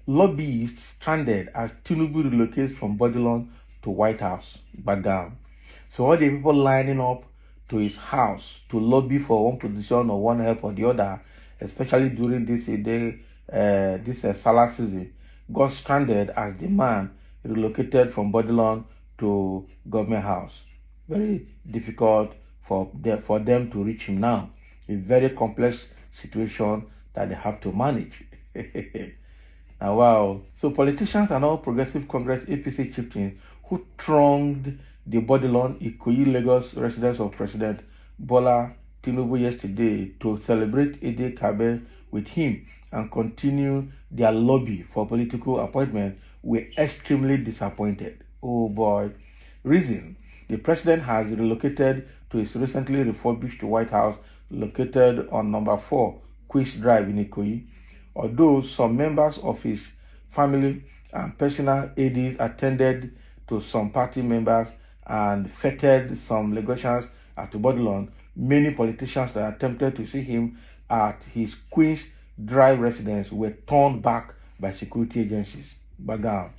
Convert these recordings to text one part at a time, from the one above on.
Lobbyists stranded as Tinubu relocates from Bodilon to White House, Bagam. So all the people lining up to his house to lobby for one position or one help or the other, especially during this Salla season, got stranded as the man relocated from Bodilon to Government House. Very difficult for them to reach him now. A very complex situation that they have to manage. Now, wow. So politicians and all Progressive Congress APC chieftains who thronged the Bodilon, Ikoyi, Lagos residence of President Bola Tinubu yesterday to celebrate Ede Kabe with him and continue their lobby for political appointment were extremely disappointed. Oh boy. Reason: the president has relocated to his recently refurbished White House located on number 4 Queen's Drive in Ikoyi. Although some members of his family and personal aides attended to some party members and feted some Lagosians at Bodilon, many politicians that attempted to see him at his Queen's Drive residence were turned back by security agencies. Bagam.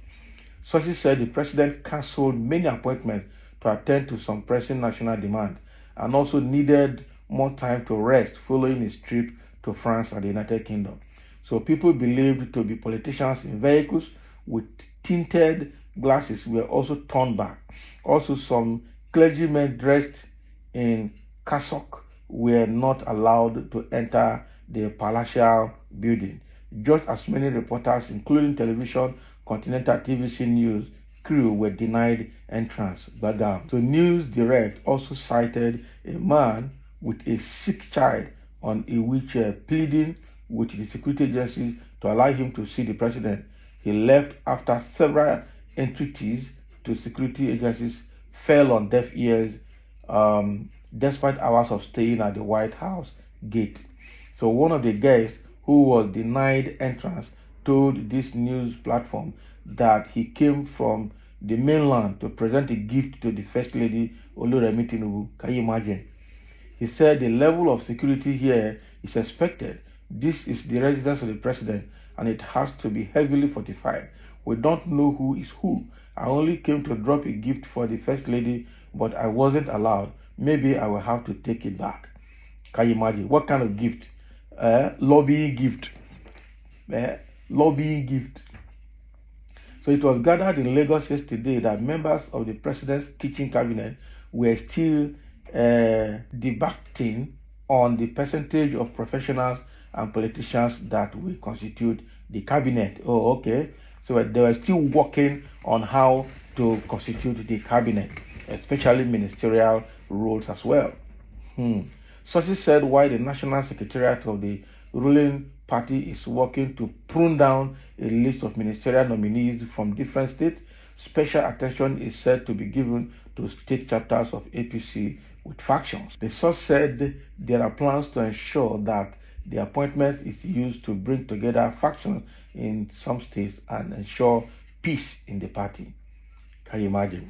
Sources said the president cancelled many appointments to attend to some pressing national demands and also needed more time to rest following his trip to France and the United Kingdom. So people believed to be politicians in vehicles with tinted glasses were also turned back. Also, some clergymen dressed in cassock were not allowed to enter the palatial building. Just as many reporters, including television, Continental TVC News crew, were denied entrance. Bagam. So News Direct also cited a man with a sick child on a wheelchair pleading with the security agencies to allow him to see the president. He left after several entreaties to security agencies fell on deaf ears, despite hours of staying at the White House gate. So one of the guests who was denied entrance told this news platform that he came from the mainland to present a gift to the First Lady Oluremi Tinubu. Can you imagine? He said the level of security here is expected. This is the residence of the president and it has to be heavily fortified. We don't know who is who. I only came to drop a gift for the First Lady, but I wasn't allowed. Maybe I will have to take it back. Can you imagine? What kind of gift? Lobbying gift. Lobbying gift. So it was gathered in Lagos yesterday that members of the president's kitchen cabinet were still debating on the percentage of professionals and politicians that will constitute the cabinet. Oh, okay. So they were still working on how to constitute the cabinet, especially ministerial roles as well. Sources said while the National Secretariat of the ruling party is working to prune down a list of ministerial nominees from different states, special attention is said to be given to state chapters of APC with factions. The source said there are plans to ensure that the appointment is used to bring together factions in some states and ensure peace in the party. Can you imagine?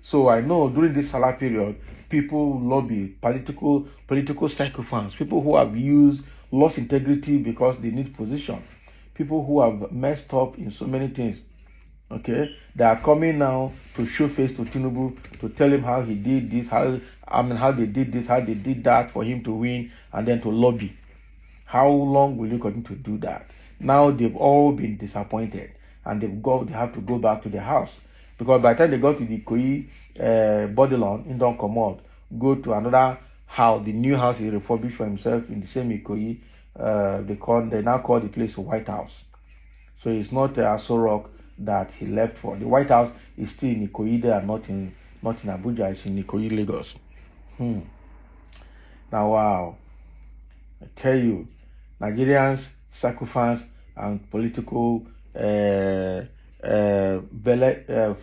So I know during this Salla period, people lobby, political sycophants, people who have lost integrity because they need position, people who have messed up in so many things. Okay, they are coming now to show face to Tinubu, to tell him how he did this, how they did this, how they did that for him to win, and then to lobby. How long will you continue to do that? Now they've all been disappointed, and they have to go back to their house, because by the time they go to the Ikoyi Bodilon in Don Commode, go to another house, the new house he refurbished for himself in the same Ikoyi. They now call the place White House. So it's not Aso Rock that he left for. The White House is still in Ikoyi there, not in Abuja. It's in Ikoyi, Lagos. Now, wow, I tell you, Nigerians, sycophants, and political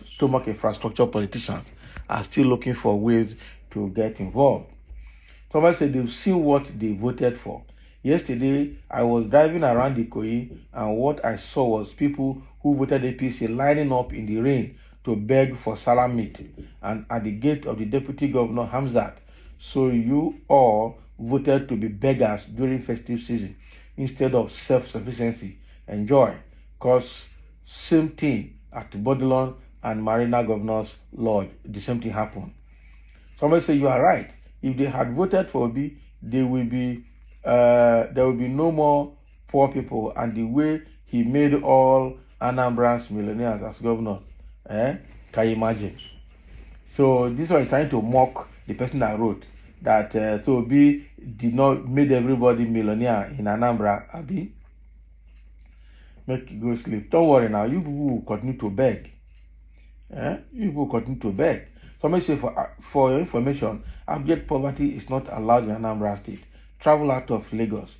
stomach infrastructure politicians are still looking for ways to get involved. Somebody said they've seen what they voted for. Yesterday, I was driving around Ikoyi, and what I saw was people who voted APC lining up in the rain to beg for Salla meat and at the gate of the Deputy Governor Hamzat. So you all voted to be beggars during festive season instead of self-sufficiency. Enjoy. Because same thing at Bodilon and Marina Governor's Lodge, the same thing happened. Somebody say you are right. If they had voted for Obi, there will be no more poor people, and the way he made all Anambrans millionaires as governor, can you imagine? So this one is trying to mock the person that wrote that so Obi did not made everybody millionaire in Anambra. Abi, make you go sleep. Don't worry now. You people will continue to beg. You people will continue to beg. Somebody say for your information, abject poverty is not allowed in Anambra State. Travel out of Lagos.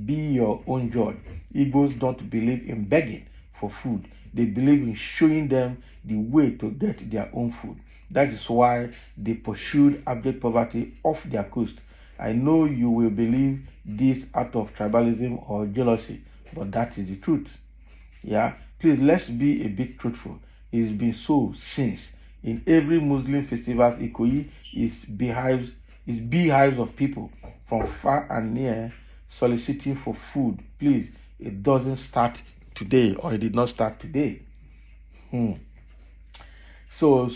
Be your own judge. Igbos don't believe in begging for food. They believe in showing them the way to get their own food. That is why they pursued abject poverty off their coast. I know you will believe this out of tribalism or jealousy, but that is the truth. Yeah, please let's be a bit truthful. It's been so since. In every Muslim festival, Ikoyi is beehives of people from far and near soliciting for food. Please, it doesn't start today, or it did not start today. So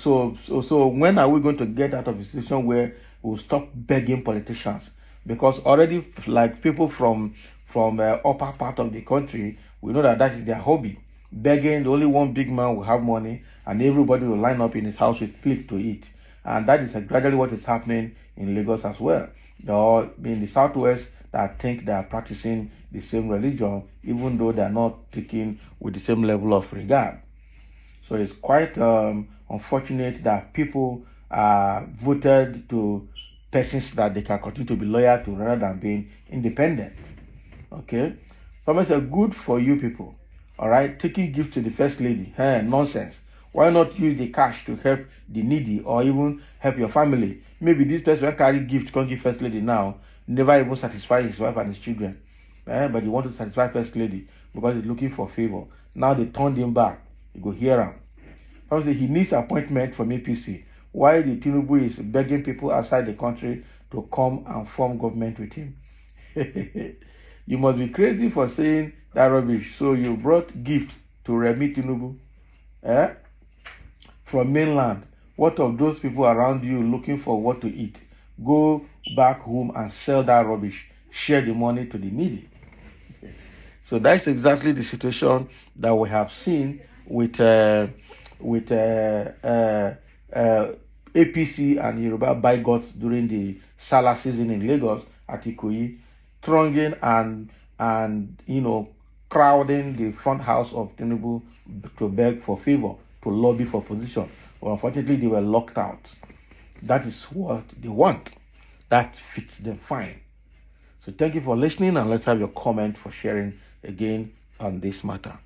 when are we going to get out of a situation where we'll stop begging politicians? Because already, like people from upper part of the country, we know that is their hobby. Begging, the only one big man will have money, and everybody will line up in his house with plate to eat. And that is gradually what is happening in Lagos as well. Or in the southwest that think they are practicing the same religion, even though they are not taken with the same level of regard. So it's quite unfortunate that people voted to persons that they can continue to be loyal to rather than being independent. Okay, somebody said, good for you people. All right, taking gifts to the first lady, nonsense. Why not use the cash to help the needy or even help your family? Maybe this person will carry gift, can't give first lady now, never even satisfy his wife and his children. But he want to satisfy first lady because he's looking for favor. Now they turned him back. You go hear him. Obviously, he needs appointment from APC. Why the Tinubu is begging people outside the country to come and form government with him? You must be crazy for saying that rubbish. So you brought gift to Remi Tinubu from mainland. What of those people around you looking for what to eat? Go back home and sell that rubbish. Share the money to the needy. So that's exactly the situation that we have seen with APC and Yoruba bigots during the Salla season in Lagos at Ikoyi, thronging and crowding the front house of Tinubu to beg for favor, to lobby for position. Well, unfortunately, they were locked out. That is what they want. That fits them fine. So thank you for listening, and let's have your comment for sharing again on this matter.